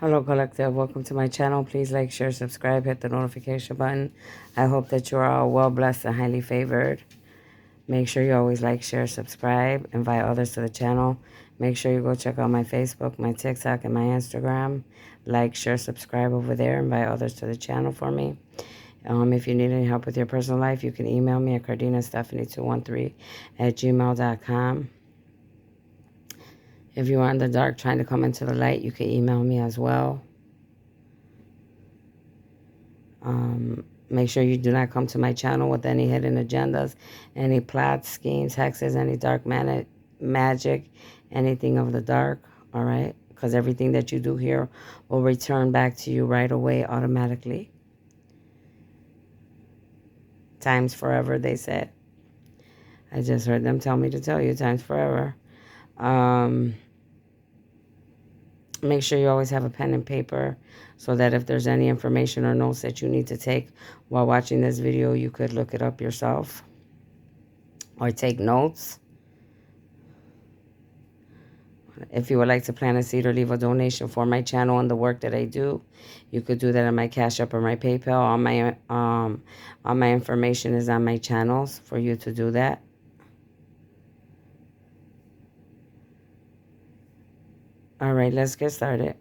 Hello, Collective. Welcome to my channel. Please like, share, subscribe, hit the notification button. I hope that you are all well blessed and highly favored. Make sure you always like, share, subscribe, invite others to the channel. Make sure you go check out my Facebook, my TikTok, and my Instagram. Like, share, subscribe over there. Invite others to the channel for me. If you need any help with your personal life, you can email me at cardinastephanie213@gmail.com. If you are in the dark trying to come into the light, you can email me as well. Make sure you do not come to my channel with any hidden agendas, any plots, schemes, hexes, any dark magic, anything of the dark, all right? Because everything that you do here will return back to you right away automatically. Time's forever, they said. I just heard them tell me to tell you, time's forever. Make sure you always have a pen and paper so that if there's any information or notes that you need to take while watching this video, you could look it up yourself or take notes. If you would like to plant a seed or leave a donation for my channel and the work that I do, you could do that on my Cash App or my PayPal. All my information is on my channels for you to do that. All right, let's get started.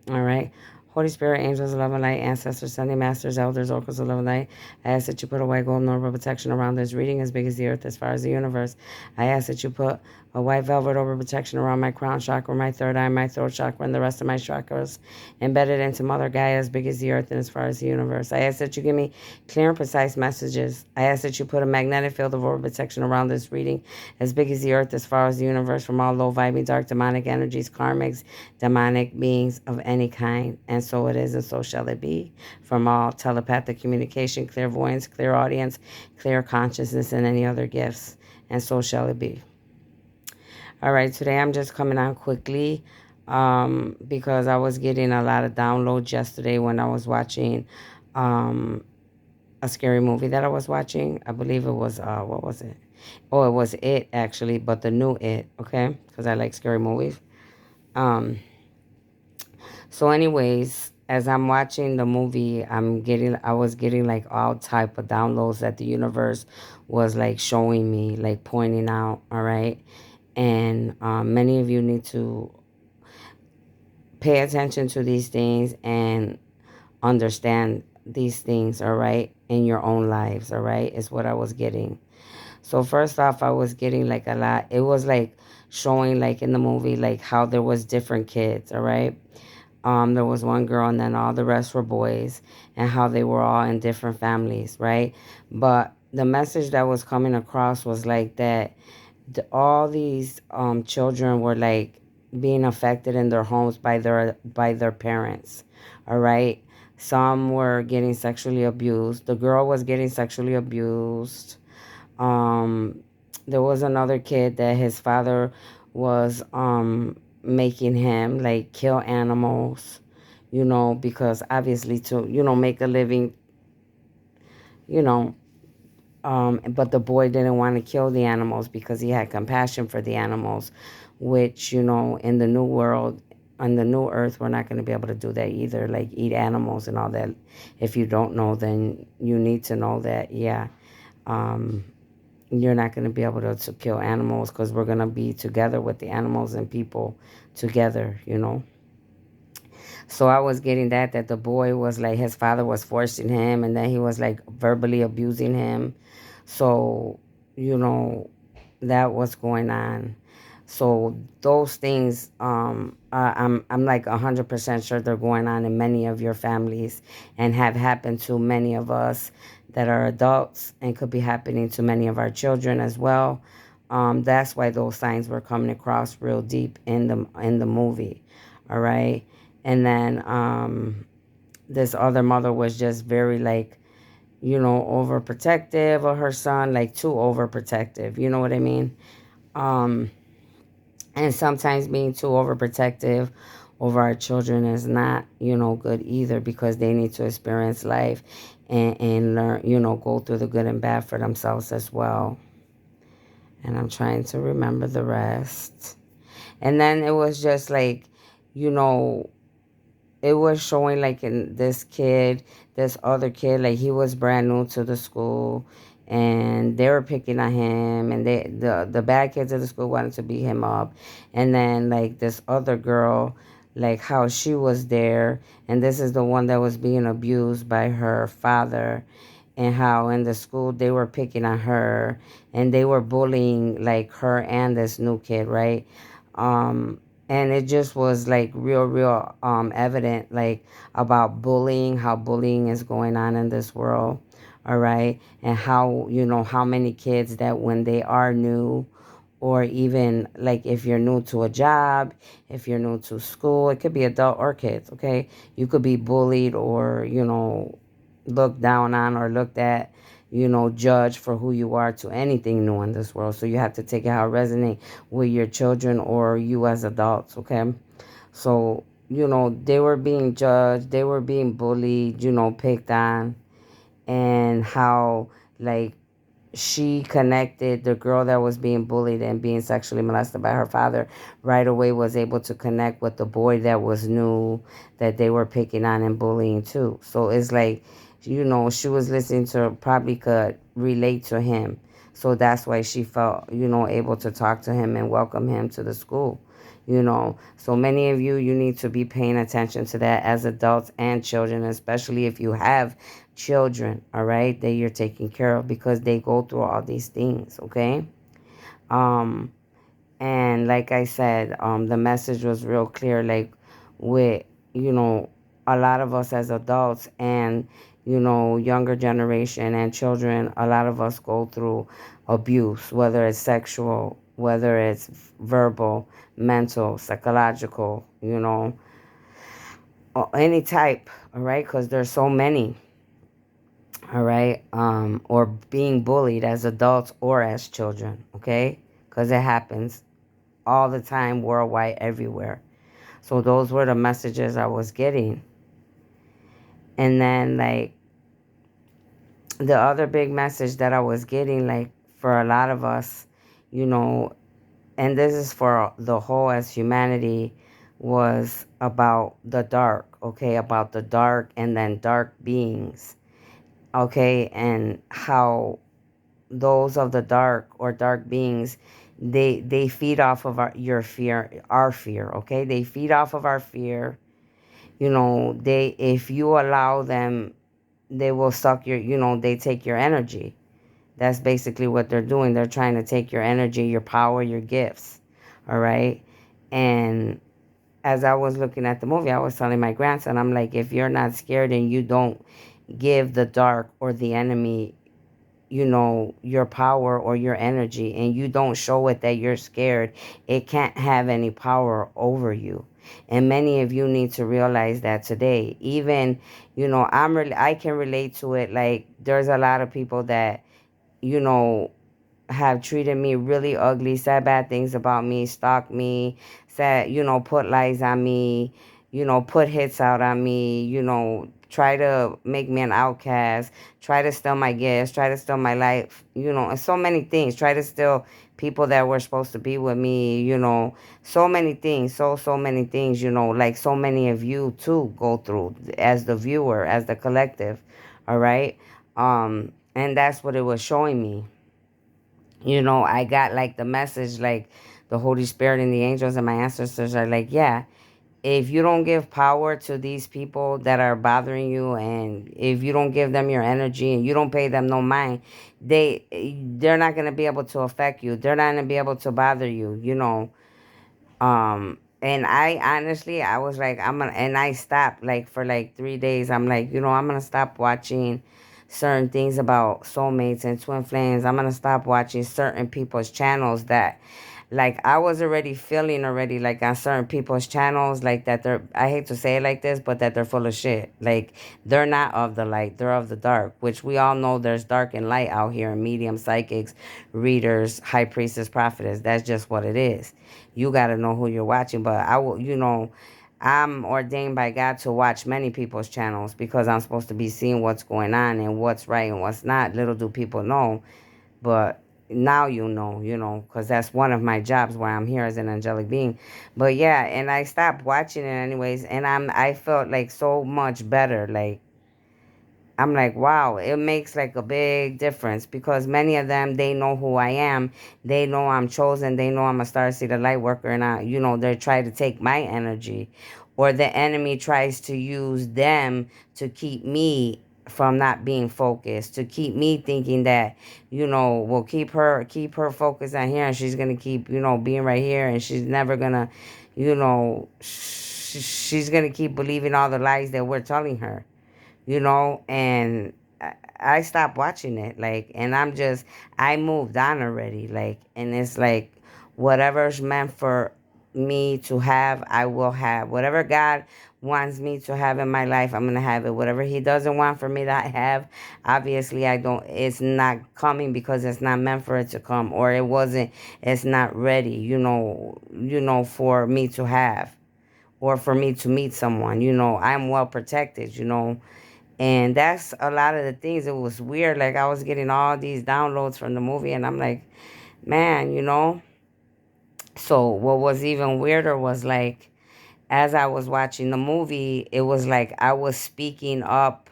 All right. Holy Spirit, angels of love and light, ancestors, Sunday masters, elders, oracles of love and light, I ask that you put a white gold normal protection around this reading as big as the earth, as far as the universe. I ask that you put a white velvet over protection around my crown chakra, my third eye, my throat chakra, and the rest of my chakras, embedded into Mother Gaia as big as the earth and as far as the universe. I ask that you give me clear and precise messages. I ask that you put a magnetic field of over protection around this reading as big as the earth, as far as the universe, from all low vibing, dark, demonic energies, karmics, demonic beings of any kind. And so it is, and so shall it be. From all telepathic communication, clairvoyance, clairaudience, clear consciousness, and any other gifts. And so shall it be. All right, today I'm just coming on quickly because I was getting a lot of downloads yesterday when I was watching a scary movie that I was watching. I believe it was, what was it? Oh, it was It, actually, but the new It, okay? Because I like scary movies. So anyways, as I'm watching the movie, I was getting like all type of downloads that the universe was like showing me, like pointing out, all right? And many of you need to pay attention to these things and understand these things, all right, in your own lives, all right, is what I was getting. So first off, I was getting like a lot. It was like showing like in the movie, like how there was different kids, all right? There was one girl and then all the rest were boys, and how they were all in different families, right? But the message that was coming across was like that all these children were like being affected in their homes by their parents, all right? Some were getting sexually abused. The girl was getting sexually abused. um there was another kid that his father was making him like kill animals, because obviously to make a living, you know but the boy didn't want to kill the animals because he had compassion for the animals, which, in the new world, on the new earth, we're not going to be able to do that either, like eat animals and all that. If you don't know, then you need to know that, yeah. You're not going to be able to kill animals because we're going to be together with the animals and people together. So I was getting that the boy was like, his father was forcing him, and then he was like verbally abusing him. So, that was going on. So those things, I'm like 100% sure they're going on in many of your families and have happened to many of us that are adults, and could be happening to many of our children as well. That's why those signs were coming across real deep in the movie. All right. And then this other mother was just very like, overprotective of her son, like too overprotective. You know what I mean? And sometimes being too overprotective over our children is not, good either, because they need to experience life and learn, go through the good and bad for themselves as well. And I'm trying to remember the rest. And then it was just like, it it was showing like in this kid, this other kid, like he was brand new to the school, and they were picking on him, and the bad kids at the school wanted to beat him up, and then like this other girl, like how she was there, and this is the one that was being abused by her father, and how in the school they were picking on her, and they were bullying like her and this new kid, right? um and it just was like real evident, like about bullying, how bullying is going on in this world. All right, and how, how many kids that when they are new, or even like if you're new to a job, if you're new to school, it could be adult or kids, okay? You could be bullied, or looked down on, or looked at, judged for who you are to anything new in this world. So you have to take it how it resonate with your children or you as adults, okay? So, they were being judged, they were being bullied, picked on, and how, like, she connected, the girl that was being bullied and being sexually molested by her father right away was able to connect with the boy that was new, that they were picking on and bullying too. So it's like, she was listening to, probably could relate to him. So that's why she felt, able to talk to him and welcome him to the school. So many of you need to be paying attention to that as adults and children, especially if you have children, all right, that you're taking care of, because they go through all these things, okay? um and like I said, the message was real clear, like with, you know a lot of us as adults, and younger generation and children, a lot of us go through abuse, whether it's sexual, whether it's verbal, mental, psychological, or any type, all right, because there's so many, all right, or being bullied as adults or as children, okay, because it happens all the time, worldwide, everywhere. So those were the messages I was getting. And then, like, the other big message that I was getting, like, for a lot of us, you know and this is for the whole as humanity, was about the dark, okay, about the dark, and then dark beings, okay, and how those of the dark, or dark beings, they feed off of your fear, our fear, okay, they feed off of our fear. They, if you allow them, they will suck your, they take your energy. That's basically what they're doing. They're trying to take your energy, your power, your gifts, all right? And as I was looking at the movie, I was telling my grandson, I'm like, if you're not scared and you don't give the dark or the enemy, your power or your energy, and you don't show it that you're scared, it can't have any power over you. And many of you need to realize that today. Even, I can relate to it. Like, there's a lot of people that, you know have treated me really ugly, said bad things about me, stalked me, said, put lies on me, put hits out on me, try to make me an outcast, try to steal my gifts, try to steal my life, and so many things, try to steal people that were supposed to be with me, so many things, so many things, like so many of you too go through as the viewer, as the collective, all right? And that's what it was showing me. I got like the message, like the Holy Spirit and the angels and my ancestors are like, yeah, if you don't give power to these people that are bothering you, and if you don't give them your energy and you don't pay them no mind, they're not going to be able to affect you. They're not going to be able to bother you, and I honestly, I was like, and I stopped like for like 3 days. I'm like, I'm gonna stop watching certain things about soulmates and twin flames. I'm gonna stop watching certain people's channels that, like, I was already feeling already, like, on certain people's channels, like, that they're, I hate to say it like this, but that they're full of shit. Like, they're not of the light, they're of the dark, which we all know there's dark and light out here, medium, psychics, readers, high priestess, prophetess. That's just what it is. You got to know who you're watching. But I will, I'm ordained by God to watch many people's channels, because I'm supposed to be seeing what's going on and what's right and what's not. Little do people know. But now you know, because that's one of my jobs where I'm here as an angelic being. But yeah, and I stopped watching it anyways, and I felt like so much better. Like I'm like, wow, it makes like a big difference because many of them, they know who I am. They know I'm chosen. They know I'm a star seeder light worker, and you know, they're trying to take my energy, or the enemy tries to use them to keep me from not being focused, to keep me thinking that, you know, well, keep her focused on here, and she's gonna keep, you know, being right here, and she's never gonna, you know, she's gonna keep believing all the lies that we're telling her, you know, and I stopped watching it, like, and I moved on already, like, and it's like, whatever's meant for me to have, I will have. Whatever God wants me to have in my life, I'm gonna have it. Whatever He doesn't want for me to have, obviously, I don't, it's not coming because it's not meant for it to come, or it's not ready, you know, for me to have. Or for me to meet someone, you know, I'm well protected, you know, and that's a lot of the things. It was weird. Like I was getting all these downloads from the movie, and I'm like, man, you know. So what was even weirder was like, as I was watching the movie, it was like I was speaking up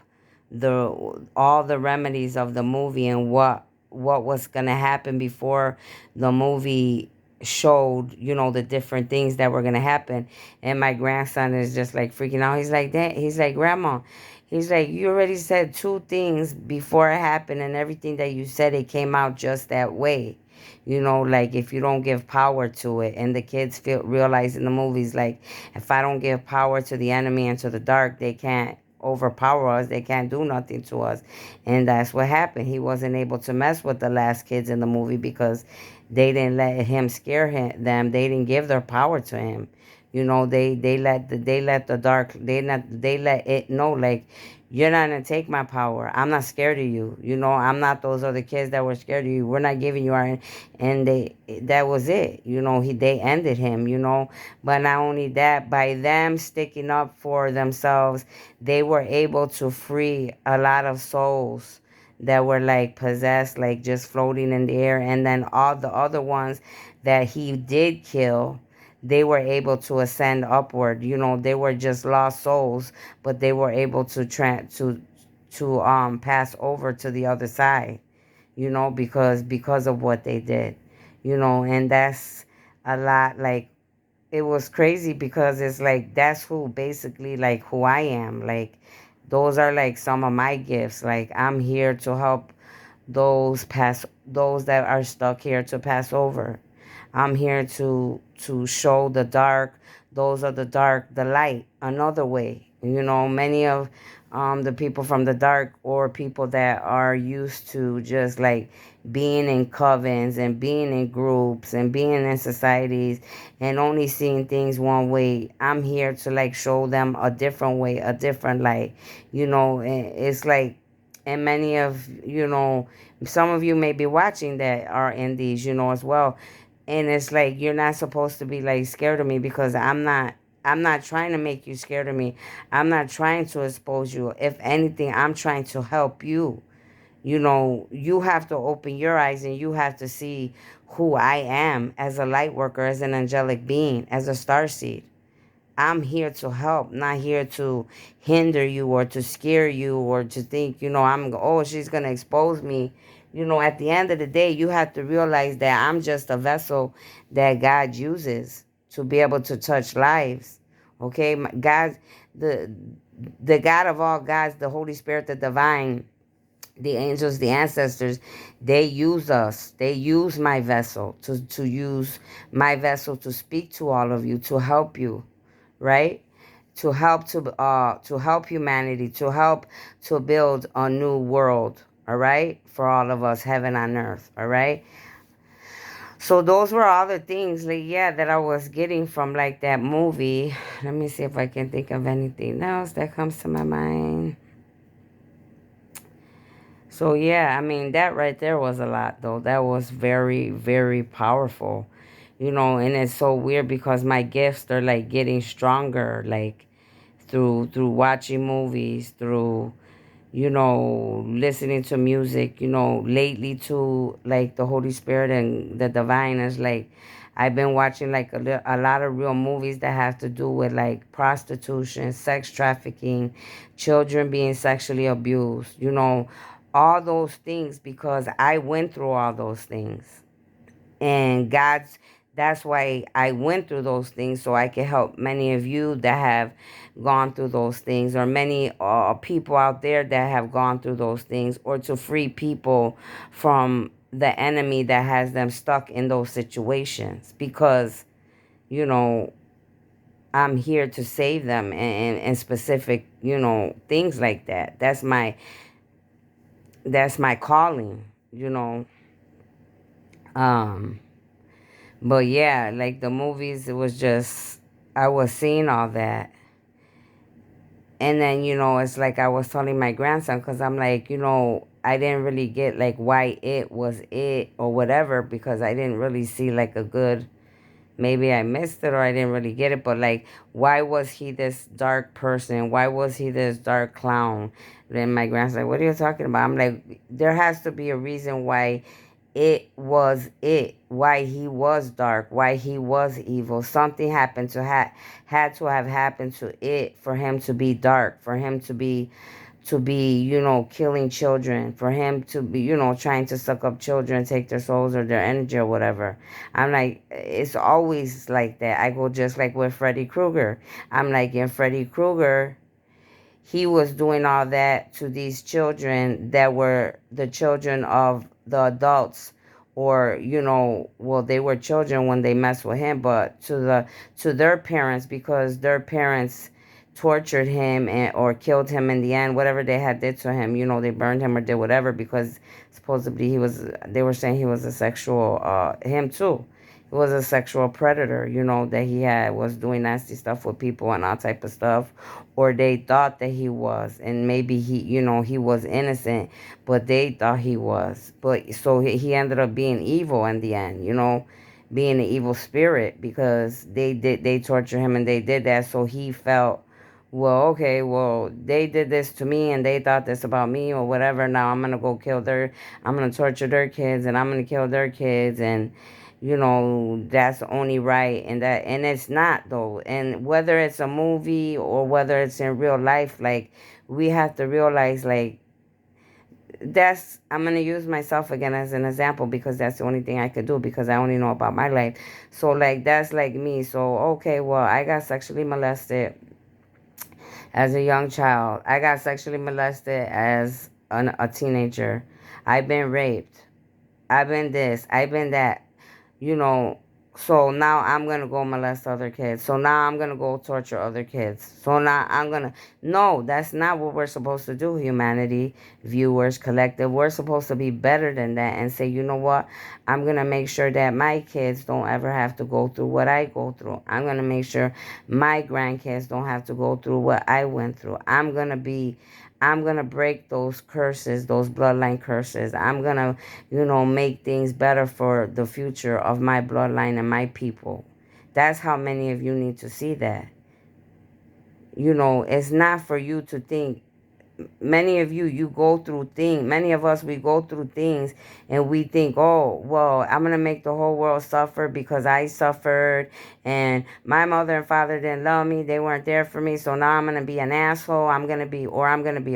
the all the remedies of the movie and what was gonna happen before the movie showed, you know, the different things that were gonna happen. And my grandson is just like freaking out. He's like, Dad, he's like, Grandma, he's like, you already said two things before it happened, and everything that you said, it came out just that way. You know, like if you don't give power to it, and the kids feel realize in the movies, like if I don't give power to the enemy and to the dark, they can't overpower us. They can't do nothing to us. And that's what happened. He wasn't able to mess with the last kids in the movie because they didn't let him scare them. They didn't give their power to him. You know, they let the dark, they let it know, like, you're not gonna take my power. I'm not scared of you. You know, I'm not those other kids that were scared of you. We're not giving you our, and that was it. You know, they ended him, you know. But not only that, by them sticking up for themselves, they were able to free a lot of souls that were like possessed, like just floating in the air. And then all the other ones that he did kill, they were able to ascend upward. You know, they were just lost souls, but they were able to pass over to the other side, you know, because of what they did, you know. And that's a lot. Like, it was crazy because it's like that's who basically, like, who I am. Like, those are like some of my gifts. Like, I'm here to help those that are stuck here to pass over. I'm here to show the dark, those are the dark, the light, another way. You know, many of the people from the dark, or people that are used to just like being in covens and being in groups and being in societies and only seeing things one way. I'm here to like show them a different way, a different light. You know, and it's like, and many of, you know, some of you may be watching that are in these, you know, as well. And it's like, you're not supposed to be like scared of me, because I'm not trying to make you scared of me. I'm not trying to expose you. If anything, I'm trying to help you. You know, you have to open your eyes, and you have to see who I am as a light worker, as an angelic being, as a star seed. I'm here to help, not here to hinder you or to scare you or to think, you know, oh, she's going to expose me. You know, at the end of the day, you have to realize that I'm just a vessel that God uses to be able to touch lives. Okay? God, the, the God of all gods, the Holy Spirit, the divine, the angels, the ancestors, they use us. They use my vessel to use my vessel to speak to all of you, to help you, right? To help humanity, to help to build a new world, all right? For all of us, heaven on earth, all right? So those were all the things, like, yeah, that I was getting from like that movie. Let me see if I can think of anything else that comes to my mind. So yeah, I mean, that right there was a lot though. That was very, very powerful. You know, and it's so weird because my gifts are like getting stronger, like through watching movies, through, listening to music, lately to like the Holy Spirit and the divine is like I've been watching like a lot of real movies that have to do with like prostitution, sex trafficking, children being sexually abused, all those things because I went through all those things. And that's why I went through those things so I can help many of you that have gone through those things, or many people out there that have gone through those things, or to free people from the enemy that has them stuck in those situations, because you know I'm here to save them, and specific things like that. That's my calling. you know um But yeah, like the movies, it was just, I was seeing all that. And then, it's like I was telling my grandson, because I'm like, I didn't really get like why it was it or whatever, because I didn't really see like a good, maybe I missed it or I didn't really get it, but like, why was he this dark person? Why was he this dark clown? Then my grandson's like, what are you talking about? I'm like, there has to be a reason why it was it, why he was dark, why he was evil. Something happened to had to have happened to it for him to be dark, for him to be killing children, for him to be trying to suck up children, take their souls or their energy or whatever. I'm like, it's always like that. I go just like with Freddy Krueger. I'm like, in Freddy Krueger, he was doing all that to these children that were the children of the adults, or well, they were children when they messed with him, but to their parents, because their parents tortured him or killed him in the end, whatever they had did to him. They burned him or did whatever, because supposedly they were saying he was a sexual, him too, he was a sexual predator, that he was doing nasty stuff with people and all type of stuff, or they thought that he was, and maybe he was innocent, but they thought he was. But so he ended up being evil in the end, being an evil spirit, because they tortured him and they did that, so he felt, well, okay, well, they did this to me and they thought this about me or whatever. Now I'm gonna go I'm gonna torture their kids and I'm gonna kill their kids, and that's only right. And it's not though. And whether it's a movie or whether it's in real life, like, we have to realize, like, I'm gonna use myself again as an example, because that's the only thing I could do, because I only know about my life. So like, that's like me. So okay, well, I got sexually molested as a young child. I got sexually molested as a teenager. I've been raped. I've been this. I've been that. you know, so now I'm gonna go molest other kids. So now I'm gonna go torture other kids. So now no, that's not what we're supposed to do, humanity, viewers, collective. We're supposed to be better than that and say, you know what? I'm gonna make sure that my kids don't ever have to go through what I go through. I'm gonna make sure my grandkids don't have to go through what I went through. I'm gonna break those curses, those bloodline curses. I'm gonna, make things better for the future of my bloodline and my people. That's how many of you need to see that. It's not for you to think. Many of you go through things. Many of us, we go through things and we think, oh, well, I'm going to make the whole world suffer because I suffered and my mother and father didn't love me. They weren't there for me. So now I'm going to be an asshole. I'm going to be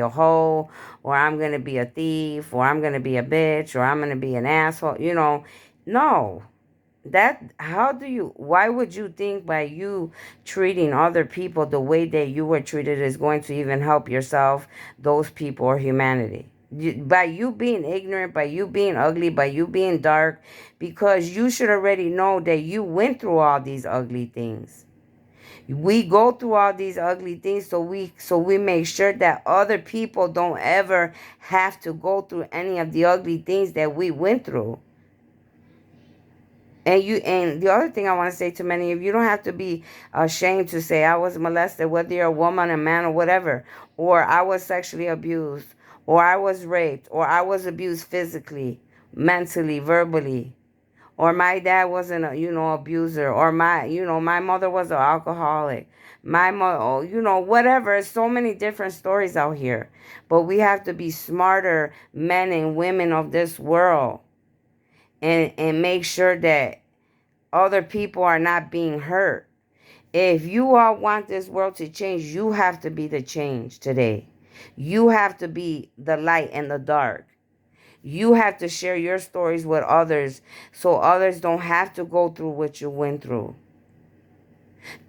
a hoe, or I'm going to be a thief, or I'm going to be a bitch, or I'm going to be an asshole. No. Why would you think by you treating other people the way that you were treated is going to even help yourself, those people, or humanity? By you being ignorant, by you being ugly, by you being dark, because you should already know that you went through all these ugly things. We go through all these ugly things, so we make sure that other people don't ever have to go through any of the ugly things that we went through. And the other thing I want to say to many of you, don't have to be ashamed to say I was molested, whether you're a woman, a man, or whatever, or I was sexually abused, or I was raped, or I was abused physically, mentally, verbally, or my dad wasn't a, abuser, or my mother was an alcoholic. My mother, whatever. So many different stories out here. But we have to be smarter men and women of this world, and make sure that other people are not being hurt. If you all want this world to change, you have to be the change today. You have to be the light in the dark. You have to share your stories with others so others don't have to go through what you went through.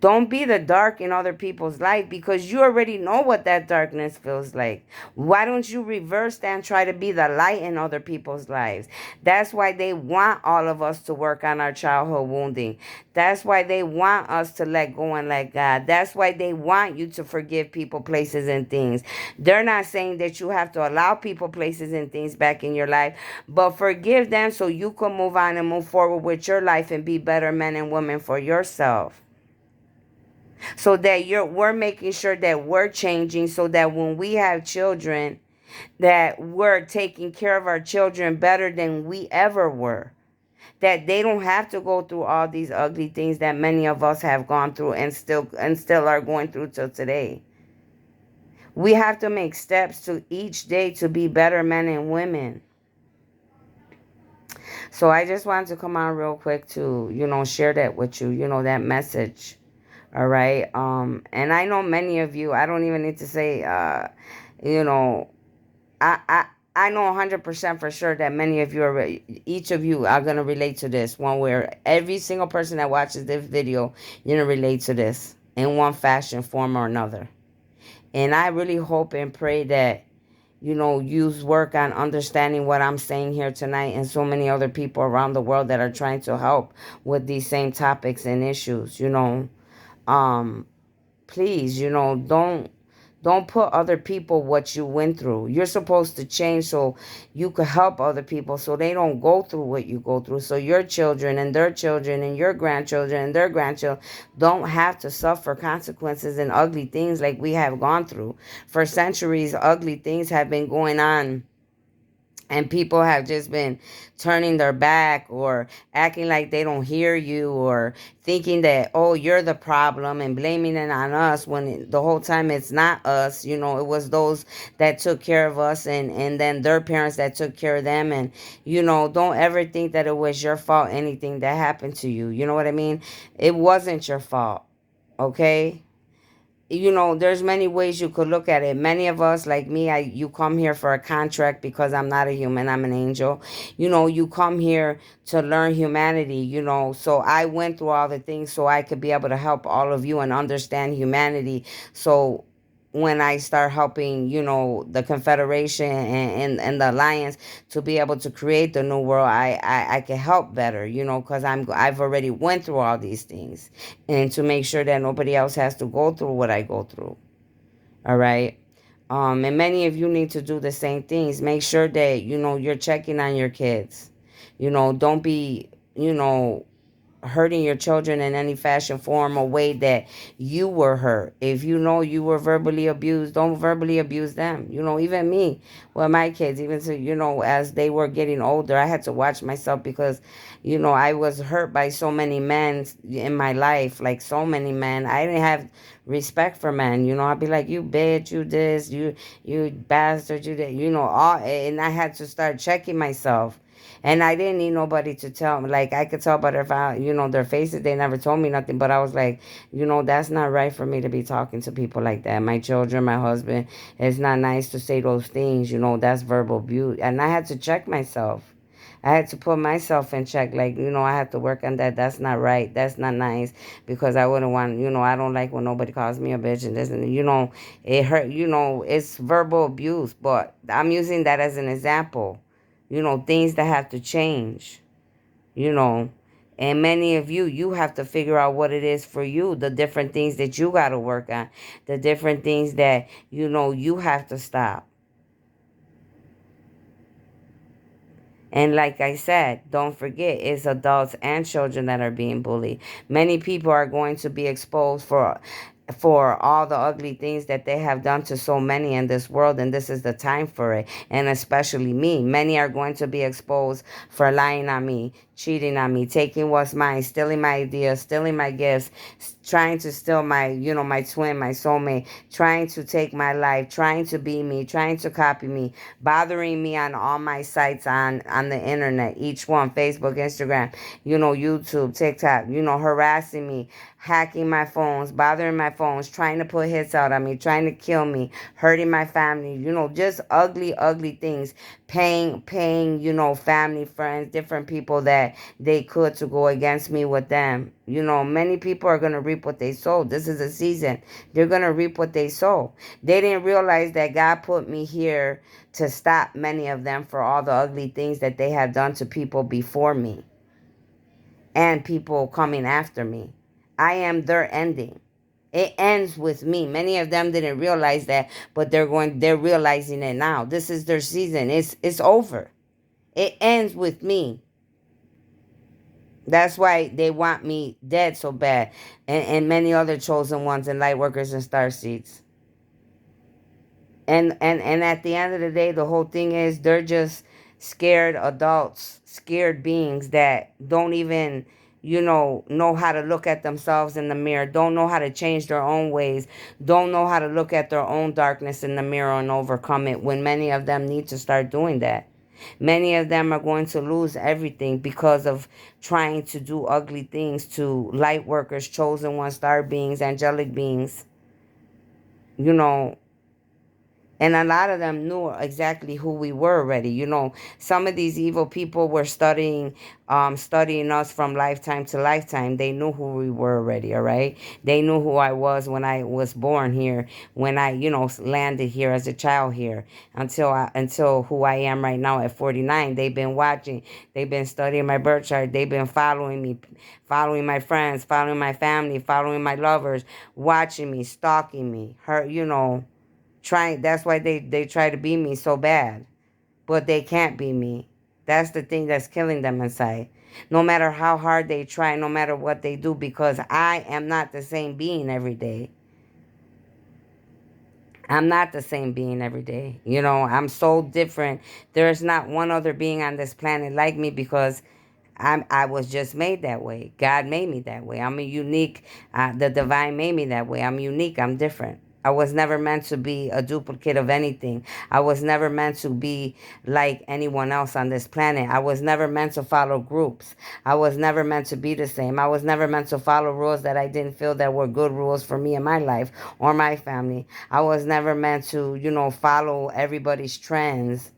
Don't be the dark in other people's life, because you already know what that darkness feels like. Why don't you reverse that and try to be the light in other people's lives? That's why they want all of us to work on our childhood wounding. That's why they want us to let go and let God. That's why they want you to forgive people, places, and things. They're not saying that you have to allow people, places, and things back in your life, but forgive them so you can move on and move forward with your life and be better men and women for yourself. So that we're making sure that we're changing, so that when we have children, that we're taking care of our children better than we ever were. That they don't have to go through all these ugly things that many of us have gone through and still are going through till today. We have to make steps to each day to be better men and women. So I just wanted to come on real quick to, share that with you, that message. All right. And I know many of you, I don't even need to say, you know, I, I, I know 100% for sure that many of you each of you are going to relate to this one way. Every single person that watches this video, you're going to relate to this in one fashion, form, or another. And I really hope and pray that, you work on understanding what I'm saying here tonight, and so many other people around the world that are trying to help with these same topics and issues, um please, don't put other people what you went through. You're supposed to change so you could help other people so they don't go through what you go through, so your children and their children and your grandchildren and their grandchildren don't have to suffer consequences and ugly things like we have gone through. For centuries, ugly things have been going on, and people have just been turning their back or acting like they don't hear you, or thinking that, oh, you're the problem, and blaming it on us, when the whole time it's not us. It was those that took care of us, and then their parents that took care of them. And don't ever think that it was your fault, anything that happened to you. You know what I mean? It wasn't your fault. Okay? There's many ways you could look at it. Many of us, like me, you come here for a contract, because I'm not a human, I'm an angel. You come here to learn humanity, so I went through all the things so I could be able to help all of you and understand humanity. So when I start helping, the Confederation and the Alliance to be able to create the new world, I can help better, because I've already went through all these things, and to make sure that nobody else has to go through what I go through. All right. And many of you need to do the same things. Make sure that, you're checking on your kids. Don't be, hurting your children in any fashion, form, or way that you were hurt. If you know you were verbally abused, don't verbally abuse them. Even me, well, my kids, even to, as they were getting older, I had to watch myself, because, I was hurt by so many men in my life, like so many men. I didn't have respect for men. I'd be like, you bitch, you this, you bastard, you that, all, and I had to start checking myself. And I didn't need nobody to tell me. Like, I could tell by their faces. They never told me nothing. But I was like, that's not right for me to be talking to people like that. My children, my husband. It's not nice to say those things. That's verbal abuse. And I had to check myself. I had to put myself in check. Like, I have to work on that. That's not right. That's not nice. Because I wouldn't want, I don't like when nobody calls me a bitch. And this, and, it hurt, it's verbal abuse. But I'm using that as an example. Things that have to change, you know. And many of you have to figure out what it is for you, the different things that you got to work on, the different things that, you have to stop. And like I said, don't forget, it's adults and children that are being bullied. Many people are going to be exposed for for all the ugly things that they have done to so many in this world, and this is the time for it. And especially me, many are going to be exposed for lying on me, cheating on me, taking what's mine, stealing my ideas, stealing my gifts, trying to steal my, my twin, my soulmate, trying to take my life, trying to be me, trying to copy me, bothering me on all my sites on the internet, each one, Facebook, Instagram, YouTube, TikTok, harassing me, hacking my phones, bothering my phones, trying to put hits out on me, trying to kill me, hurting my family, just ugly, ugly things, paying, family, friends, different people that they could to go against me with them. Many people are going to reap what they sow. This is a season. They're going to reap what they sow. They didn't realize that God put me here to stop many of them for all the ugly things that they had done to people before me and people coming after me. I am their ending. It ends with me. Many of them didn't realize that, but they're realizing it now. This is their season. It's over. It ends with me. That's why they want me dead so bad. And many other chosen ones and light workers and star seeds. And at the end of the day, the whole thing is they're just scared adults, scared beings that don't even, know how to look at themselves in the mirror, don't know how to change their own ways, don't know how to look at their own darkness in the mirror and overcome it, when many of them need to start doing that. Many of them are going to lose everything because of trying to do ugly things to light workers, chosen one, star beings, angelic beings. You know, and a lot of them knew exactly who we were already. Some of these evil people were studying us from lifetime to lifetime. They knew who we were already, all right? They knew who I was when I was born here, when I, landed here as a child here, until who I am right now at 49. They've been watching. They've been studying my birth chart. They've been following me, following my friends, following my family, following my lovers, watching me, stalking me, trying. That's why they try to be me so bad, but they can't be me. That's the thing that's killing them inside. No matter how hard they try, no matter what they do, because I am not the same being every day. I'm not the same being every day. I'm so different. There's not one other being on this planet like me, because I was just made that way. God made me that way. I'm a unique. The divine made me that way. I'm unique. I'm different. I was never meant to be a duplicate of anything. I was never meant to be like anyone else on this planet. I was never meant to follow groups. I was never meant to be the same. I was never meant to follow rules that I didn't feel that were good rules for me and my life or my family. I was never meant to, follow everybody's trends.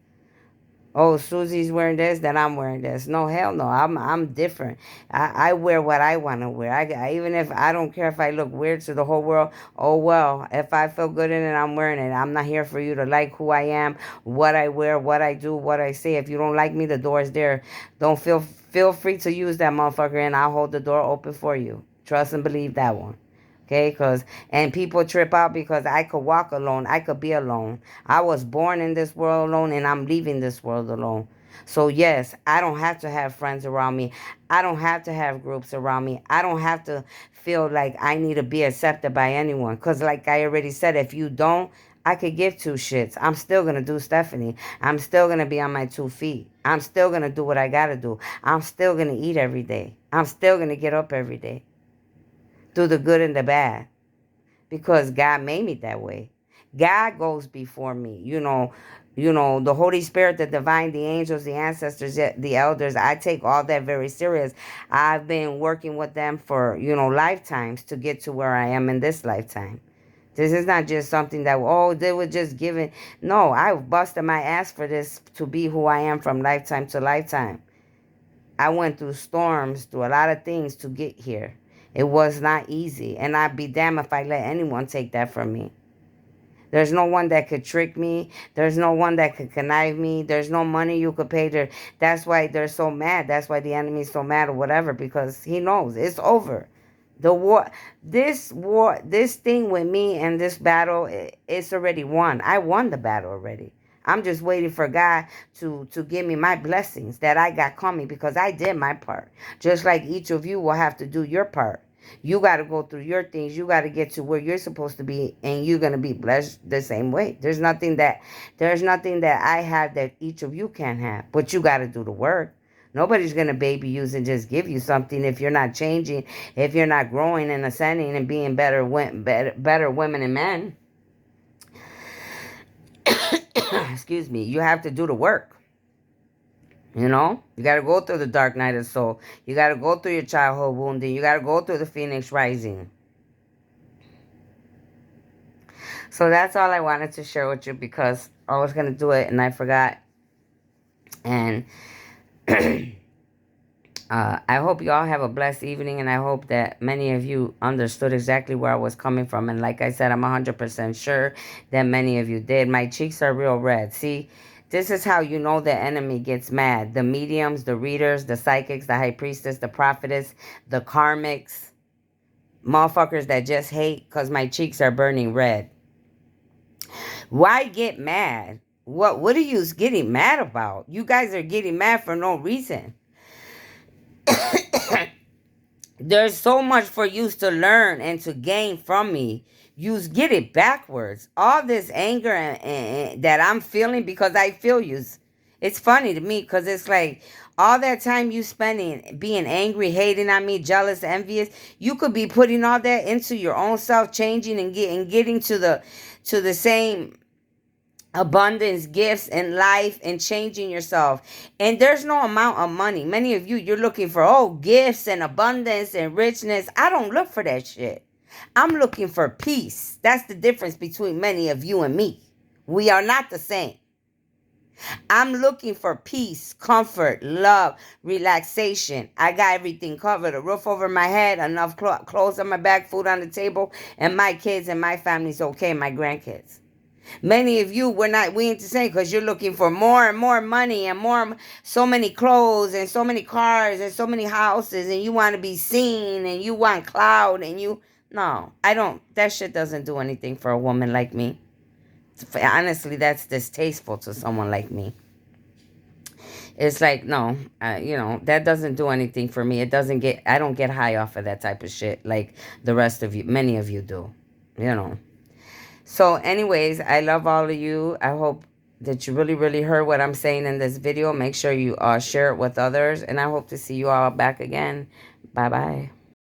Oh, Susie's wearing this, then I'm wearing this. No, hell no. I'm different. I wear what I want to wear. Even if I don't care if I look weird to the whole world. Oh well, if I feel good in it, I'm wearing it. I'm not here for you to like who I am, what I wear, what I do, what I say. If you don't like me, the door is there. Don't feel free to use that motherfucker, and I'll hold the door open for you. Trust and believe that one. Okay, and people trip out because I could walk alone. I could be alone. I was born in this world alone, and I'm leaving this world alone. So yes, I don't have to have friends around me. I don't have to have groups around me. I don't have to feel like I need to be accepted by anyone. Because like I already said, if you don't, I could give two shits. I'm still going to do Stephanie. I'm still going to be on my 2 feet. I'm still going to do what I got to do. I'm still going to eat every day. I'm still going to get up every day. Through the good and the bad, because God made me that way. God goes before me. The Holy Spirit, the divine, the angels, the ancestors, the elders. I take all that very serious. I've been working with them for, lifetimes to get to where I am in this lifetime. This is not just something that, they were just giving. No, I busted my ass for this to be who I am from lifetime to lifetime. I went through storms, through a lot of things to get here. It was not easy, and I'd be damned if I let anyone take that from me. There's no one that could trick me. There's no one that could connive me. There's no money you could pay. That's why they're so mad. That's why the enemy's so mad or whatever, because he knows it's over. The war, this thing with me and this battle, it's already won. I won the battle already. I'm just waiting for God to give me my blessings that I got coming, because I did my part. Just like each of you will have to do your part. You got to go through your things. You got to get to where you're supposed to be, and you're going to be blessed the same way. There's nothing that I have that each of you can have, but you got to do the work. Nobody's going to baby you and just give you something if you're not changing, if you're not growing and ascending and being better women and men. Excuse me. You have to do the work. You know, you got to go through the dark night of soul. You got to go through your childhood wounding. You got to go through the phoenix rising. So that's all I wanted to share with you, because I was going to do it and I forgot. And I hope you all have a blessed evening, and I hope that many of you understood exactly where I was coming from. And like I said, I'm 100% sure that many of you did. My cheeks are real red. See, this is how you know the enemy gets mad. The mediums, the readers, the psychics, the high priestess, the prophetess, the karmics, motherfuckers that just hate because my cheeks are burning red. Why get mad? What are you getting mad about? You guys are getting mad for no reason. There's so much for you to learn and to gain from me. You get it backwards. All this anger and that I'm feeling, because I feel you. It's funny to me because it's like all that time you spending being angry, hating on me, jealous, envious, you could be putting all that into your own self, changing and getting to the same abundance, gifts in life, and changing yourself. And there's no amount of money. Many of you, you're looking for gifts and abundance and richness. I don't look for that shit. I'm looking for peace. That's the difference between many of you and me. We are not the same. I'm looking for peace, comfort, love, relaxation. I got everything covered. A roof over my head, enough clothes on my back, food on the table, and my kids and my family's okay, my grandkids. Many of you, we ain't the same, because you're looking for more and more money and so many clothes and so many cars and so many houses, and you want to be seen and you want clout and no, I don't. That shit doesn't do anything for a woman like me. Honestly, that's distasteful to someone like me. It's like, no, that doesn't do anything for me. I don't get high off of that type of shit like the rest of you, many of you do, So anyways, I love all of you. I hope that you really, really heard what I'm saying in this video. Make sure you share it with others. And I hope to see you all back again. Bye-bye.